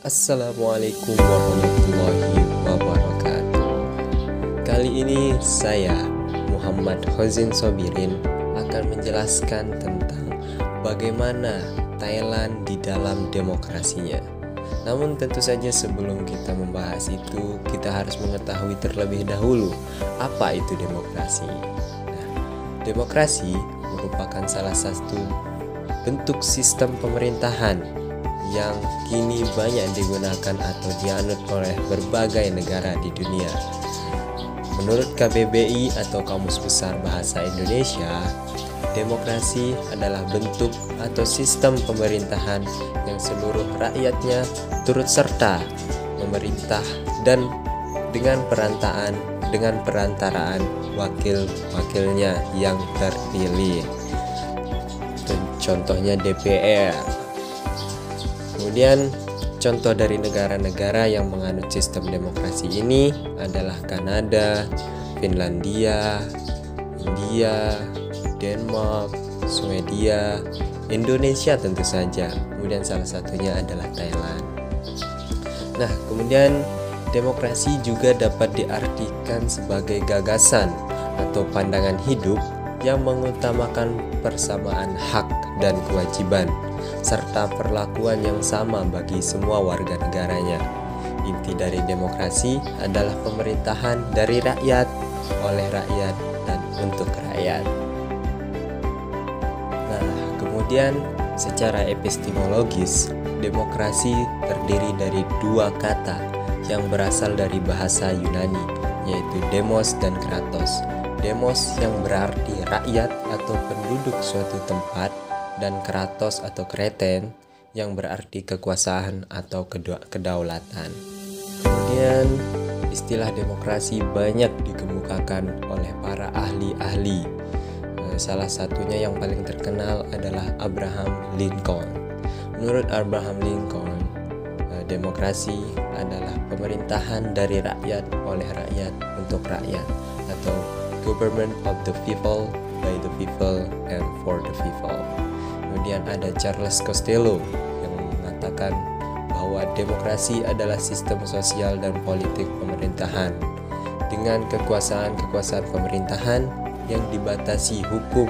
Assalamualaikum warahmatullahi wabarakatuh. Kali ini saya, Muhammad Hozin Sobirin, akan menjelaskan tentang bagaimana Thailand di dalam demokrasinya. Namun tentu saja sebelum kita membahas itu, kita harus mengetahui terlebih dahulu apa itu demokrasi. Nah, demokrasi merupakan salah satu bentuk sistem pemerintahan yang kini banyak digunakan atau dianut oleh berbagai negara di dunia. Menurut KBBI atau Kamus Besar Bahasa Indonesia, demokrasi adalah bentuk atau sistem pemerintahan yang seluruh rakyatnya turut serta memerintah dan dengan perantaraan wakil-wakilnya yang terpilih. Contohnya DPR. Kemudian contoh dari negara-negara yang menganut sistem demokrasi ini adalah Kanada, Finlandia, India, Denmark, Swedia, Indonesia tentu saja. Kemudian salah satunya adalah Thailand. Nah, kemudian demokrasi juga dapat diartikan sebagai gagasan atau pandangan hidup yang mengutamakan persamaan hak dan kewajiban serta perlakuan yang sama bagi semua warga negaranya. Inti dari demokrasi adalah pemerintahan dari rakyat, oleh rakyat, dan untuk rakyat. Nah, kemudian secara epistemologis, demokrasi terdiri dari dua kata yang berasal dari bahasa Yunani, yaitu demos dan kratos. Demos yang berarti rakyat atau penduduk suatu tempat, dan kratos atau kreten yang berarti kekuasaan atau kedaulatan. Kemudian istilah demokrasi banyak dikemukakan oleh para ahli-ahli. Salah satunya yang paling terkenal adalah Abraham Lincoln. Menurut Abraham Lincoln, demokrasi adalah pemerintahan dari rakyat oleh rakyat untuk rakyat, atau government of the people, by the people, and for the people. Kemudian ada Charles Costello yang mengatakan bahwa demokrasi adalah sistem sosial dan politik pemerintahan dengan kekuasaan-kekuasaan pemerintahan yang dibatasi hukum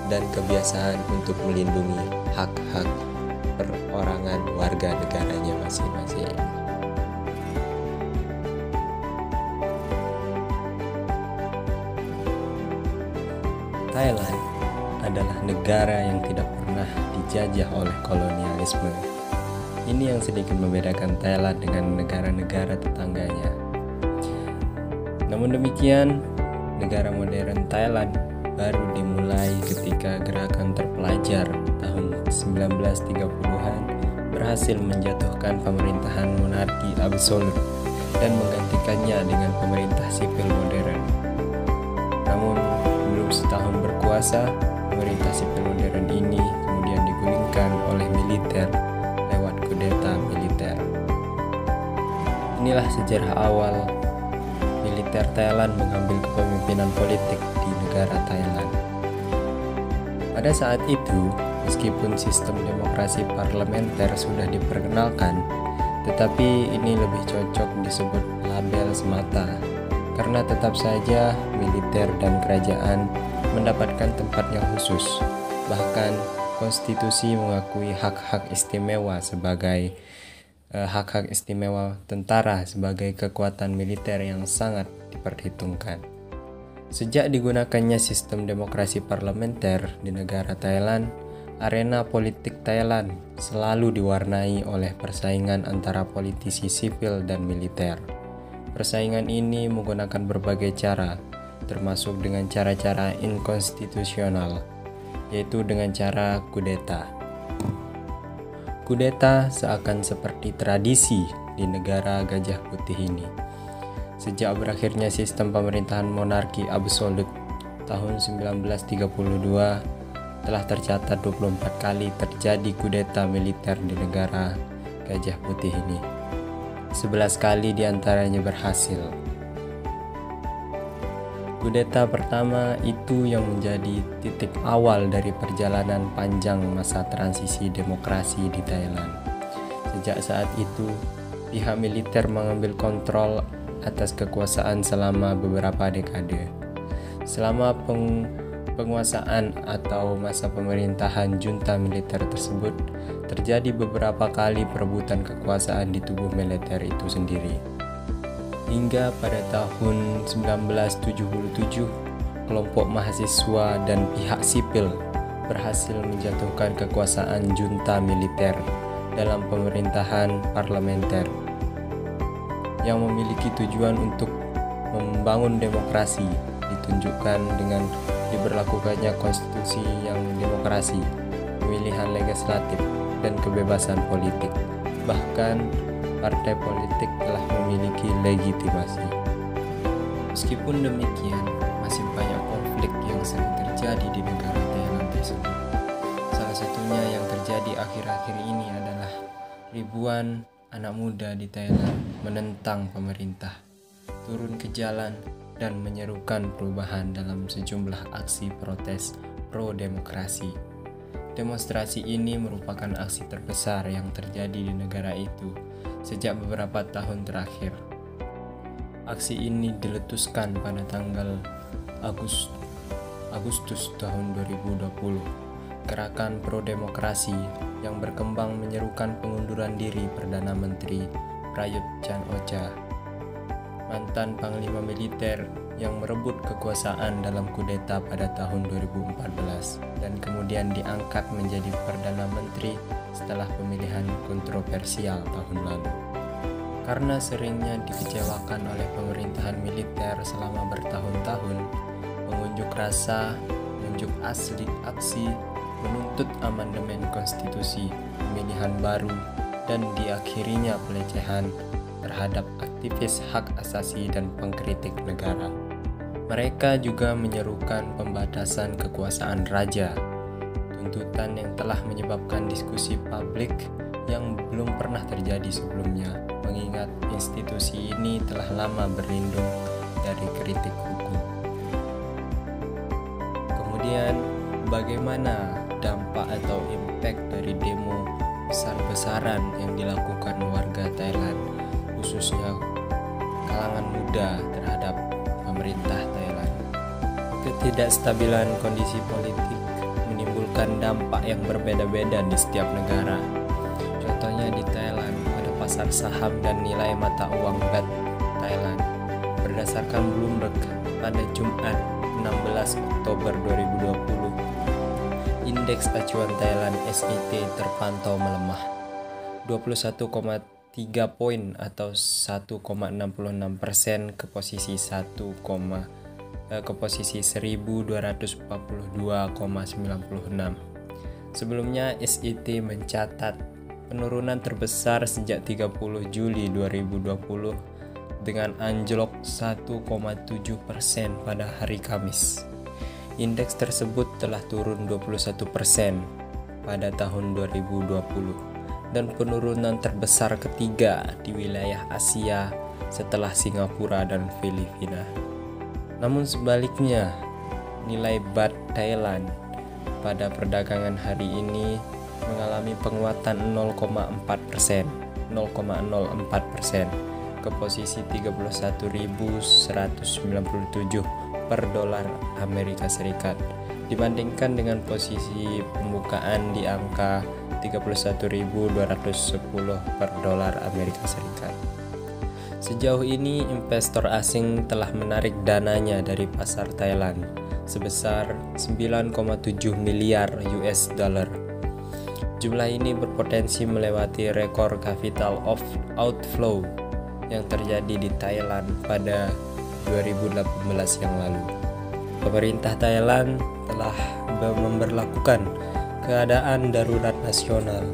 dan kebiasaan untuk melindungi hak-hak perorangan warga negaranya masing-masing. Thailand adalah negara yang tidak pernah dijajah oleh kolonialisme. Ini yang sedikit membedakan Thailand dengan negara-negara tetangganya. Namun demikian, negara modern Thailand baru dimulai ketika gerakan terpelajar tahun 1930-an berhasil menjatuhkan pemerintahan monarki absolut dan menggantikannya dengan pemerintah sipil modern. Namun belum setahun berkuasa, pemerintah sipil modern ini kemudian digulingkan oleh militer lewat kudeta militer. Inilah sejarah awal militer Thailand mengambil kepemimpinan politik di negara Thailand. Pada saat itu, meskipun sistem demokrasi parlementer sudah diperkenalkan, tetapi ini lebih cocok disebut label semata, karena tetap saja militer dan kerajaan mendapatkan tempat yang khusus. Bahkan konstitusi mengakui hak-hak istimewa sebagai hak-hak istimewa tentara sebagai kekuatan militer yang sangat diperhitungkan. Sejak digunakannya sistem demokrasi parlementer di negara Thailand, arena politik Thailand selalu diwarnai oleh persaingan antara politisi sipil dan militer. Persaingan ini menggunakan berbagai cara, termasuk dengan cara-cara inkonstitusional, yaitu dengan cara kudeta. Kudeta seakan seperti tradisi di negara Gajah Putih ini. Sejak berakhirnya sistem pemerintahan monarki absolut tahun 1932, telah tercatat 24 kali terjadi kudeta militer di negara Gajah Putih ini. 11 kali diantaranya berhasil. Kudeta pertama itu yang menjadi titik awal dari perjalanan panjang masa transisi demokrasi di Thailand. Sejak saat itu, pihak militer mengambil kontrol atas kekuasaan selama beberapa dekade. Selama penguasaan atau masa pemerintahan junta militer tersebut, terjadi beberapa kali perebutan kekuasaan di tubuh militer itu sendiri. Hingga pada tahun 1977, kelompok mahasiswa dan pihak sipil berhasil menjatuhkan kekuasaan junta militer dalam pemerintahan parlementer yang memiliki tujuan untuk membangun demokrasi, ditunjukkan dengan diberlakukannya konstitusi yang demokrasi, pemilihan legislatif, dan kebebasan politik. Bahkan, partai politik telah memiliki legitimasi. Meskipun demikian, masih banyak konflik yang sering terjadi di negara Thailand tersebut. Salah satunya yang terjadi akhir-akhir ini adalah ribuan anak muda di Thailand menentang pemerintah, turun ke jalan dan menyerukan perubahan dalam sejumlah aksi protes pro-demokrasi. Demonstrasi ini merupakan aksi terbesar yang terjadi di negara itu sejak beberapa tahun terakhir. Aksi ini diletuskan pada tanggal Agustus tahun 2020. Gerakan pro-demokrasi yang berkembang menyerukan pengunduran diri Perdana Menteri Prayut Chan-o-cha, mantan Panglima Militer yang merebut kekuasaan dalam kudeta pada tahun 2014 dan kemudian diangkat menjadi Perdana Menteri setelah pemilihan kontroversial tahun lalu. Karena seringnya dikecewakan oleh pemerintahan militer selama bertahun-tahun, pengunjuk rasa menunjuk aksi menuntut amandemen konstitusi, pemilihan baru, dan diakhirinya pelecehan terhadap aktivis hak asasi dan pengkritik negara. Mereka juga menyerukan pembatasan kekuasaan raja, tuntutan yang telah menyebabkan diskusi publik yang belum pernah terjadi sebelumnya, mengingat institusi ini telah lama berlindung dari kritik hukum. Kemudian, bagaimana dampak atau impact dari demo besar-besaran yang dilakukan warga Thailand, khususnya kalangan muda terhadap pemerintah Thailand? Ketidakstabilan kondisi politik menimbulkan dampak yang berbeda-beda di setiap negara. Contohnya di Thailand, pada pasar saham dan nilai mata uang baht Thailand. Berdasarkan Bloomberg, pada Jumat 16 Oktober 2020, indeks acuan Thailand SIT terpantau melemah 21,3 poin atau 1,66% ke posisi 1242,96. Sebelumnya SIT mencatat penurunan terbesar sejak 30 Juli 2020 dengan anjlok 1,7% pada hari Kamis. Indeks tersebut telah turun 21% pada tahun 2020 dan penurunan terbesar ketiga di wilayah Asia setelah Singapura dan Filipina. Namun sebaliknya, nilai baht Thailand pada perdagangan hari ini mengalami penguatan 0,04% ke posisi 31.197 per dolar Amerika Serikat dibandingkan dengan posisi pembukaan di angka 31.210 per dolar Amerika Serikat. Sejauh ini investor asing telah menarik dananya dari pasar Thailand sebesar 9,7 miliar US dollar. Jumlah ini berpotensi melewati rekor capital outflow yang terjadi di Thailand pada 2018 yang lalu. Pemerintah Thailand telah memberlakukan keadaan darurat nasional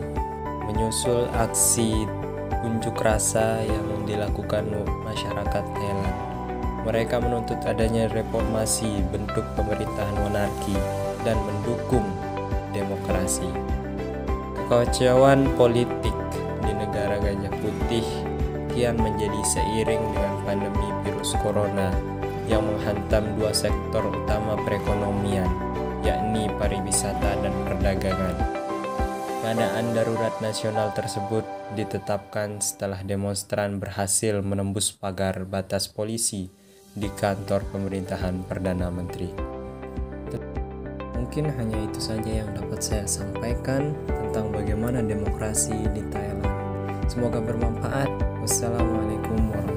menyusul aksi unjuk rasa yang dilakukan masyarakat Thailand. Mereka menuntut adanya reformasi bentuk pemerintahan monarki dan mendukung demokrasi. Kekacauan politik di negara Gajah Putih kian menjadi seiring dengan pandemi virus corona yang menghantam dua sektor utama perekonomian, yakni pariwisata dan perdagangan. Keadaan darurat nasional tersebut ditetapkan setelah demonstran berhasil menembus pagar batas polisi di kantor pemerintahan Perdana Menteri. Mungkin hanya itu saja yang dapat saya sampaikan tentang bagaimana demokrasi di Thailand. Semoga bermanfaat. Wassalamualaikum warahmatullahi wabarakatuh.